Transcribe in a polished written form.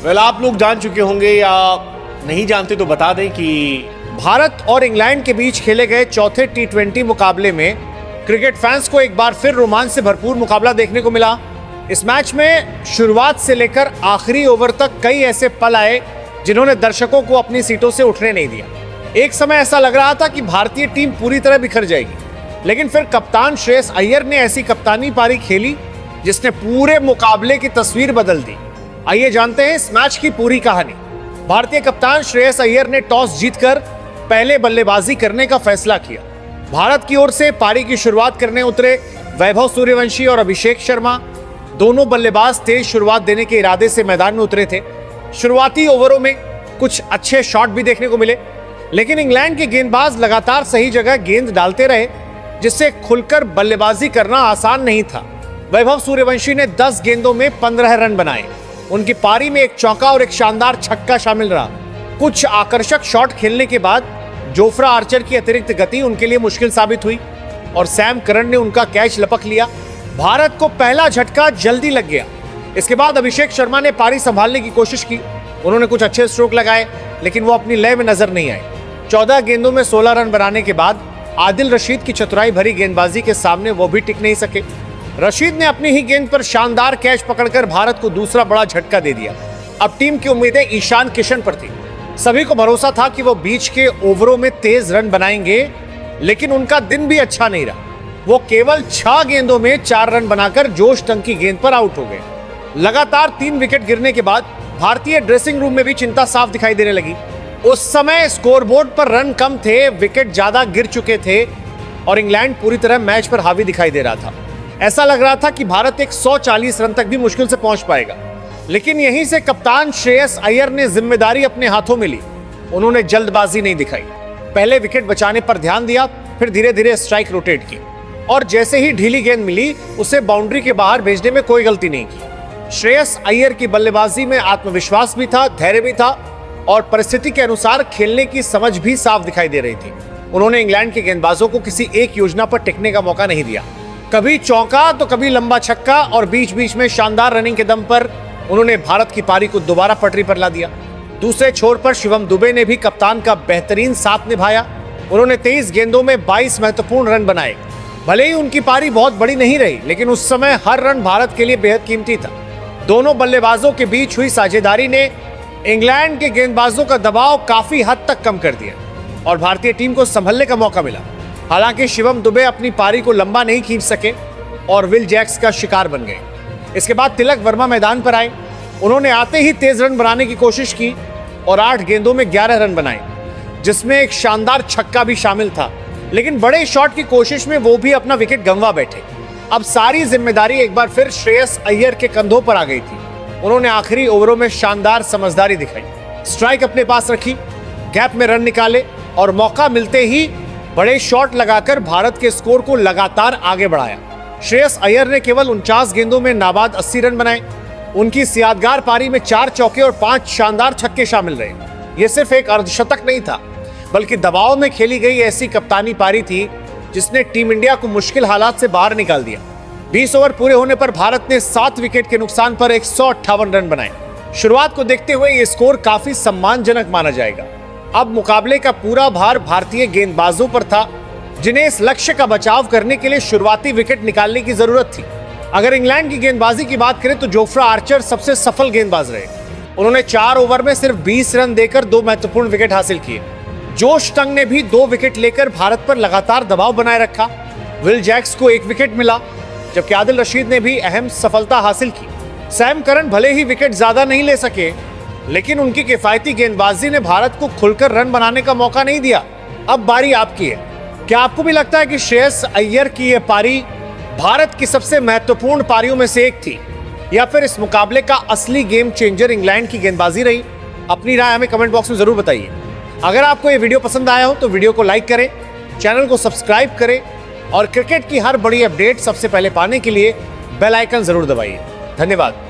आप लोग जान चुके होंगे या नहीं जानते तो बता दें कि भारत और इंग्लैंड के बीच खेले गए चौथे T20 मुकाबले में क्रिकेट फैंस को एक बार फिर रोमांच से भरपूर मुकाबला देखने को मिला। इस मैच में शुरुआत से लेकर आखिरी ओवर तक कई ऐसे पल आए जिन्होंने दर्शकों को अपनी सीटों से उठने नहीं दिया। एक समय ऐसा लग रहा था कि भारतीय टीम पूरी तरह बिखर जाएगी, लेकिन फिर कप्तान श्रेयस अय्यर ने ऐसी कप्तानी पारी खेली जिसने पूरे मुकाबले की तस्वीर बदल दी। आइए जानते हैं इस मैच की पूरी कहानी। भारतीय कप्तान श्रेयस अय्यर ने टॉस जीतकर पहले बल्लेबाजी करने का फैसला किया। भारत की ओर से पारी की शुरुआत करने उतरे वैभव सूर्यवंशी और अभिषेक शर्मा। दोनों बल्लेबाज तेज शुरुआत देने के इरादे से मैदान में उतरे थे। शुरुआती ओवरों में कुछ अच्छे शॉट भी देखने को मिले, लेकिन इंग्लैंड के गेंदबाज लगातार सही जगह गेंद डालते रहे, जिससे खुलकर बल्लेबाजी करना आसान नहीं था। वैभव सूर्यवंशी ने 10 गेंदों में 15 रन बनाए। उनकी पारी में एक चौका और एक शानदार छक्का शामिल रहा। कुछ आकर्षक शॉट खेलने के बाद जोफ्रा आर्चर की अतिरिक्त गति उनके लिए मुश्किल साबित हुई और सैम करन ने उनका कैच लपक लिया। भारत को पहला झटका जल्दी लग गया। इसके बाद अभिषेक शर्मा ने पारी संभालने की कोशिश की। उन्होंने कुछ अच्छे स्ट्रोक लगाए, लेकिन वो अपनी लय में नजर नहीं आए। 14 गेंदों में 16 रन बनाने के बाद आदिल रशीद की चतुराई भरी गेंदबाजी के सामने वो भी टिक नहीं सके। रशीद ने अपनी ही गेंद पर शानदार कैच पकड़कर भारत को दूसरा बड़ा झटका दे दिया। अब टीम की उम्मीदें ईशान किशन पर थी। सभी को भरोसा था कि वो बीच के ओवरों में तेज रन बनाएंगे, लेकिन उनका दिन भी अच्छा नहीं रहा। वो केवल 6 गेंदों में 4 रन बनाकर जोश टंग की गेंद पर आउट हो गए। लगातार 3 विकेट गिरने के बाद भारतीय ड्रेसिंग रूम में भी चिंता साफ दिखाई देने लगी। उस समय स्कोरबोर्ड पर रन कम थे, विकेट ज्यादा गिर चुके थे और इंग्लैंड पूरी तरह मैच पर हावी दिखाई दे रहा था। ऐसा लग रहा था कि भारत 140 रन तक भी मुश्किल से पहुंच पाएगा, लेकिन यहीं से कप्तान श्रेयस अय्यर ने जिम्मेदारी अपने हाथों में ली। उन्होंने जल्दबाजी नहीं दिखाई। पहले विकेट बचाने पर ध्यान दिया, फिर धीरे धीरे स्ट्राइक रोटेट की और जैसे ही ढीली गेंद मिली उसे बाउंड्री के बाहर भेजने में कोई गलती नहीं की। श्रेयस अय्यर की बल्लेबाजी में आत्मविश्वास भी था, धैर्य भी था और परिस्थिति के अनुसार खेलने की समझ भी साफ दिखाई दे रही थी। उन्होंने इंग्लैंड के गेंदबाजों को किसी एक योजना पर टिकने का मौका नहीं दिया। कभी चौका तो कभी लंबा छक्का और बीच बीच में शानदार रनिंग के दम पर उन्होंने भारत की पारी को दोबारा पटरी पर ला दिया। दूसरे छोर पर शिवम दुबे ने भी कप्तान का बेहतरीन साथ निभाया। उन्होंने 23 गेंदों में 22 महत्वपूर्ण रन बनाए। भले ही उनकी पारी बहुत बड़ी नहीं रही, लेकिन उस समय हर रन भारत के लिए बेहद कीमती था। दोनों बल्लेबाजों के बीच हुई साझेदारी ने इंग्लैंड के गेंदबाजों का दबाव काफी हद तक कम कर दिया और भारतीय टीम को संभलने का मौका मिला। हालांकि शिवम दुबे अपनी पारी को लंबा नहीं खींच सके और विल जैक्स का शिकार बन गए। इसके बाद तिलक वर्मा मैदान पर आए। उन्होंने आते ही तेज रन बनाने की कोशिश की और 8 गेंदों में 11 रन बनाए, जिसमें एक शानदार छक्का भी शामिल था, लेकिन बड़े शॉट की कोशिश में वो भी अपना विकेट गंवा बैठे। अब सारी जिम्मेदारी एक बार फिर श्रेयस अय्यर के कंधों पर आ गई थी। उन्होंने आखिरी ओवरों में शानदार समझदारी दिखाई, स्ट्राइक अपने पास रखी, गैप में रन निकाले और मौका मिलते ही बड़े शॉट लगाकर भारत के स्कोर को लगातार आगे बढ़ाया। श्रेयस अय्यर ने केवल 49 गेंदों में नाबाद 80 रन बनाए। उनकी इस यादगार पारी में 4 चौके और 5 शानदार छक्के शामिल रहे। यह सिर्फ एक अर्धशतक नहीं था, बल्कि दबाव में खेली गई ऐसी कप्तानी पारी थी जिसने टीम इंडिया को मुश्किल हालात से बाहर निकाल दिया। 20 ओवर पूरे होने पर भारत ने 7 विकेट के नुकसान पर 158 रन बनाए। शुरुआत को देखते हुए यह स्कोर काफी सम्मानजनक माना जाएगा। अब मुकाबले का पूरा भार भारतीय गेंदबाजों पर था, जिन्हें इस लक्ष्य का बचाव करने के लिए शुरुआती विकेट निकालने की जरूरत थी। अगर इंग्लैंड की गेंदबाजी की बात करें तो जोफ्रा आर्चर सबसे सफल गेंदबाज रहे। उन्होंने 4 ओवर में सिर्फ 20 रन देकर 2 महत्वपूर्ण विकेट हासिल किए। जोश टंग ने भी 2 विकेट लेकर भारत पर लगातार दबाव बनाए रखा। विल जैक्स को 1 विकेट मिला, जबकि आदिल रशीद ने भी अहम सफलता हासिल की। सैम करन भले ही विकेट ज्यादा नहीं ले सके, लेकिन उनकी किफायती गेंदबाजी ने भारत को खुलकर रन बनाने का मौका नहीं दिया। अब बारी आपकी है। क्या आपको भी लगता है कि श्रेयस अय्यर की यह पारी भारत की सबसे महत्वपूर्ण पारियों में से एक थी, या फिर इस मुकाबले का असली गेम चेंजर इंग्लैंड की गेंदबाजी रही? अपनी राय हमें कमेंट बॉक्स में जरूर बताइए। अगर आपको ये वीडियो पसंद आया हो तो वीडियो को लाइक करें, चैनल को सब्सक्राइब करें और क्रिकेट की हर बड़ी अपडेट सबसे पहले पाने के लिए बेल आइकन जरूर दबाइए। धन्यवाद।